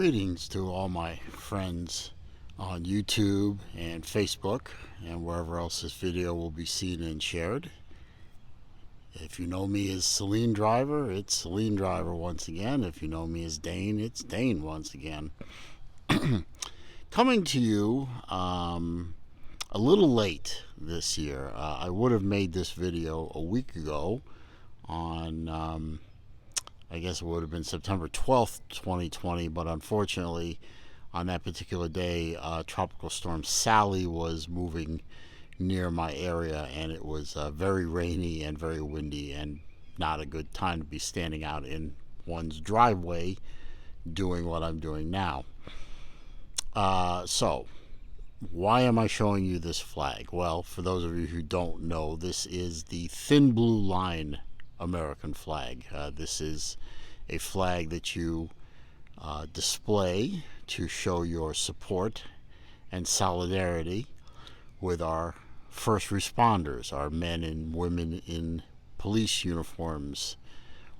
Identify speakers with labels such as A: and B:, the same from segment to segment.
A: Greetings to all my friends on YouTube and Facebook and wherever else this video will be seen and shared. If you know me as SaleenDriver, it's SaleenDriver once again. If you know me as Dane, it's Dane once again. Coming to you a little late this year. I would have made this video a week ago on I guess it would have been September 12th, 2020, but unfortunately, on that particular day, Tropical Storm Sally was moving near my area, and it was very rainy and very windy, and not a good time to be standing out in one's driveway doing what I'm doing now. So, why am I showing you this flag? Well, for those of you who don't know, this is the Thin Blue Line American flag. This is a flag that you display to show your support and solidarity with our first responders, our men and women in police uniforms,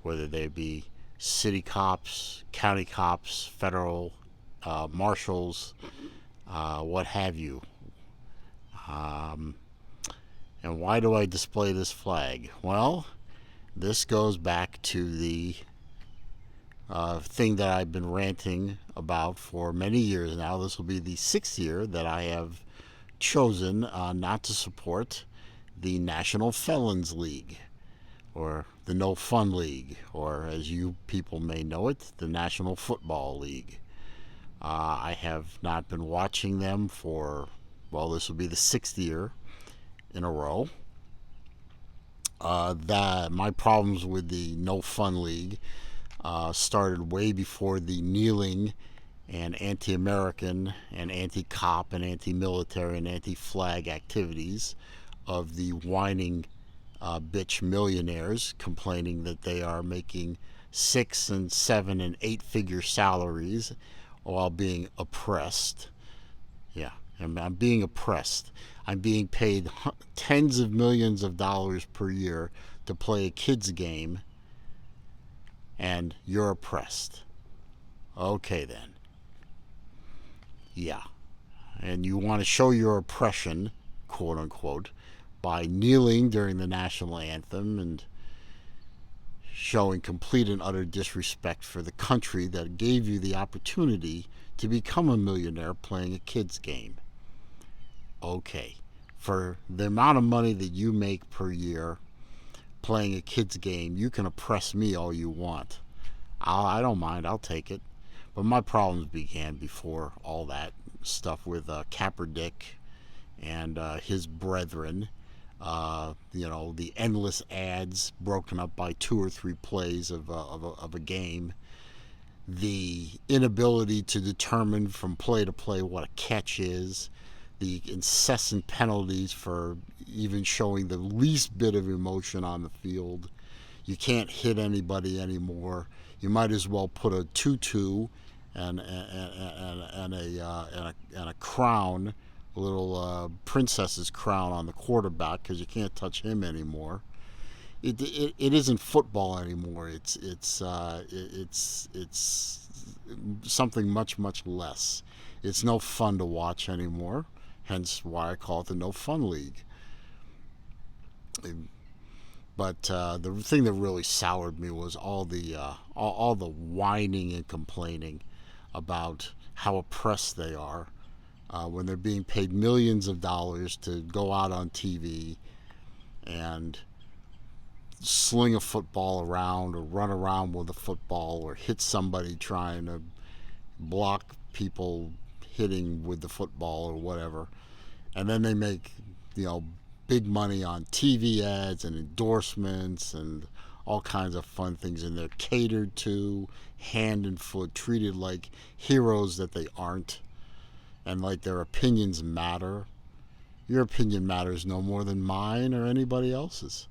A: whether they be city cops, county cops, federal marshals, what have you. And why do I display this flag? Well, this goes back to the thing that I've been ranting about for many years now. This will be the 6th year that I have chosen not to support the National Felons League, or the No Fun League, or as you people may know it, the National Football League. I have not been watching them for, well, this will be the 6th year in a row. My problems with the No Fun League started way before the kneeling and anti-American and anti-cop and anti-military and anti-flag activities of the whining bitch millionaires complaining that they are making 6 and 7 and 8-figure salaries while being oppressed. Yeah, I'm being oppressed. I'm being paid tens of millions of dollars per year to play a kid's game, and you're oppressed. Okay then. Yeah. And you want to show your oppression, quote unquote, by kneeling during the national anthem and showing complete and utter disrespect for the country that gave you the opportunity to become a millionaire playing a kid's game. Okay, for the amount of money that you make per year playing a kid's game, you can oppress me all you want. I don't mind, I'll take it. But my problems began before all that stuff with Kaepernick and his brethren. The endless ads broken up by 2 or 3 plays of a game. The inability to determine from play to play what a catch is. The incessant penalties for even showing the least bit of emotion on the field. You can't hit anybody anymore. You might as well put a tutu and a crown, a little princess's crown on the quarterback, because you can't touch him anymore. It isn't football anymore. It's something much less. It's no fun to watch anymore. Hence why I call it the No Fun League. But the thing that really soured me was all the whining and complaining about how oppressed they are when they're being paid millions of dollars to go out on TV and sling a football around or run around with a football or hit somebody trying to block people hitting with the football or whatever. And then they make, big money on TV ads and endorsements and all kinds of fun things, and they're catered to hand and foot, treated like heroes that they aren't, and like their opinions matter. Your opinion matters no more than mine or anybody else's.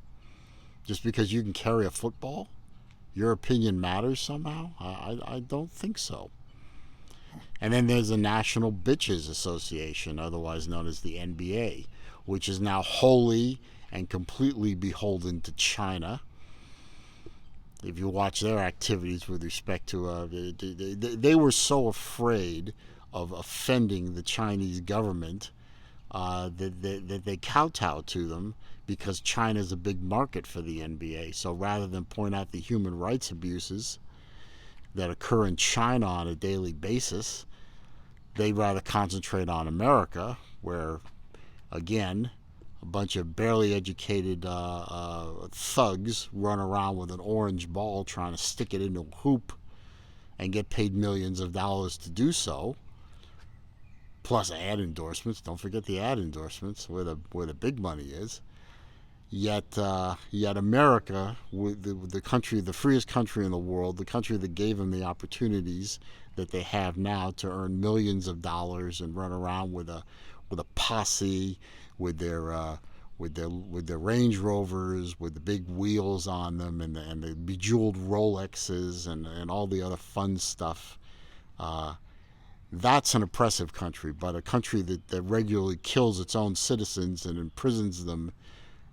A: Just because you can carry a football, your opinion matters somehow? I don't think so. And then there's the National Bitches Association, otherwise known as the NBA, which is now wholly and completely beholden to China. if you watch their activities with respect to, they were so afraid of offending the Chinese government that they kowtow to them because China is a big market for the NBA. So rather than point out the human rights abuses that occur in China on a daily basis, they'd rather concentrate on America, where, again, a bunch of barely educated thugs run around with an orange ball trying to stick it into a hoop and get paid millions of dollars to do so. Plus ad endorsements. Don't forget the ad endorsements, where the big money is. Yet America, the country, the freest country in the world, the country that gave them the opportunities that they have now to earn millions of dollars and run around with a posse, with their Range Rovers, with the big wheels on them, and the bejeweled Rolexes and all the other fun stuff. That's an oppressive country, but a country that regularly kills its own citizens and imprisons them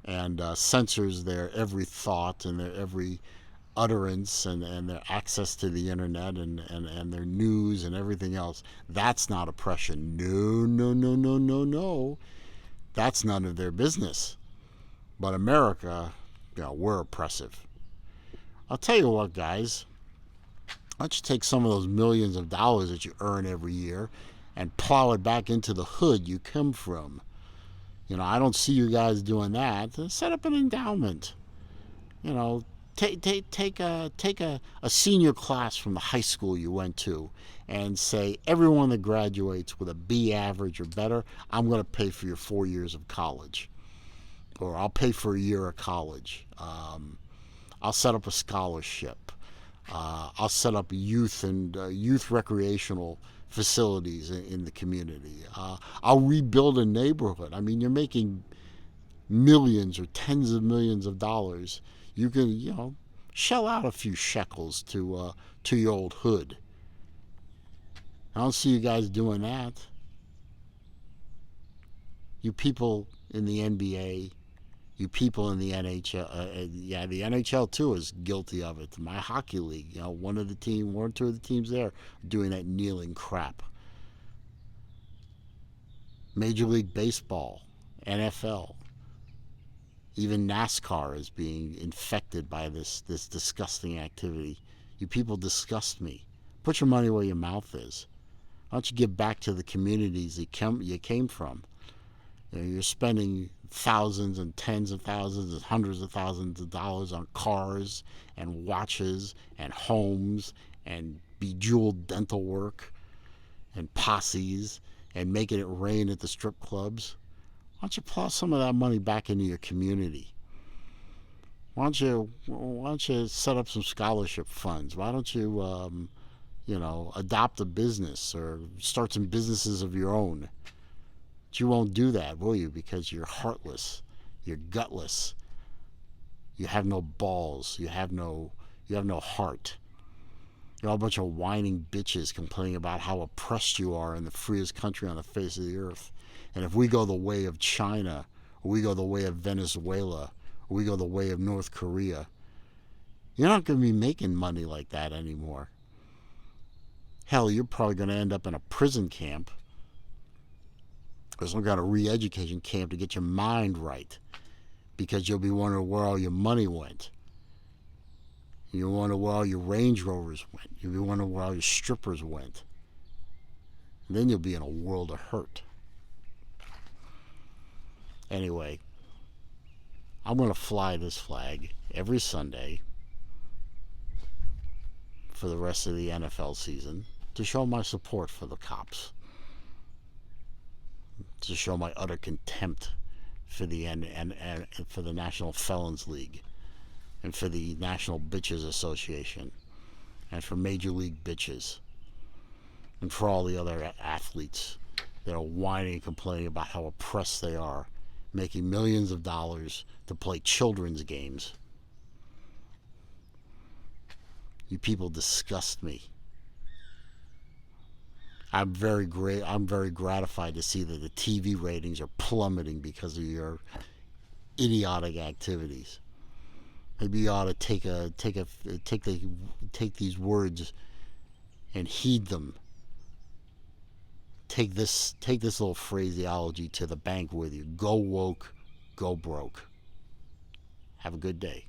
A: and censors their every thought and their every utterance and their access to the internet and their news and everything else. That's not oppression. No, no, no, no, no, no. That's none of their business. But America, we're oppressive. I'll tell you what, guys. Why don't you take some of those millions of dollars that you earn every year and plow it back into the hood you come from? I don't see you guys doing that. Set up an endowment. Take a senior class from the high school you went to and say, everyone that graduates with a B average or better, I'm going to pay for your 4 years of college. Or I'll pay for a year of college. I'll set up a scholarship. I'll set up youth recreational facilities in the community. I'll rebuild a neighborhood. I mean, you're making millions or tens of millions of dollars. You can, shell out a few shekels to your old hood. I don't see you guys doing that. You people in the NBA, you people in the NHL, the NHL too is guilty of it. My hockey league, one or two of the teams there doing that kneeling crap. Major League Baseball, NFL, even NASCAR is being infected by this disgusting activity. You people disgust me. Put your money where your mouth is. Why don't you give back to the communities you came from? You're spending thousands and tens of thousands and hundreds of thousands of dollars on cars and watches and homes and bejeweled dental work and posses and making it rain at the strip clubs. Why don't you plow some of that money back into your community? Why don't you set up some scholarship funds? Why don't you adopt a business or start some businesses of your own? But you won't do that, will you? Because you're heartless, you're gutless, you have no balls, you have no heart. You're all a bunch of whining bitches complaining about how oppressed you are in the freest country on the face of the earth. And if we go the way of China, or we go the way of Venezuela, or we go the way of North Korea, you're not going to be making money like that anymore. Hell, you're probably going to end up in a prison camp or some kind of re-education camp to get your mind right, because you'll be wondering where all your money went. You'll wonder where all your Range Rovers went. You'll be wondering where all your strippers went. And then you'll be in a world of hurt. Anyway, I'm going to fly this flag every Sunday for the rest of the NFL season to show my support for the cops, to show my utter contempt for the for the National Felons League and for the National Bitches Association and for Major League Bitches and for all the other athletes that are whining and complaining about how oppressed they are, making millions of dollars to play children's games. You people disgust me. I'm very gratified to see that the TV ratings are plummeting because of your idiotic activities. Maybe you ought to take these words and heed them. Take this little phraseology to the bank with you. Go woke, go broke. Have a good day.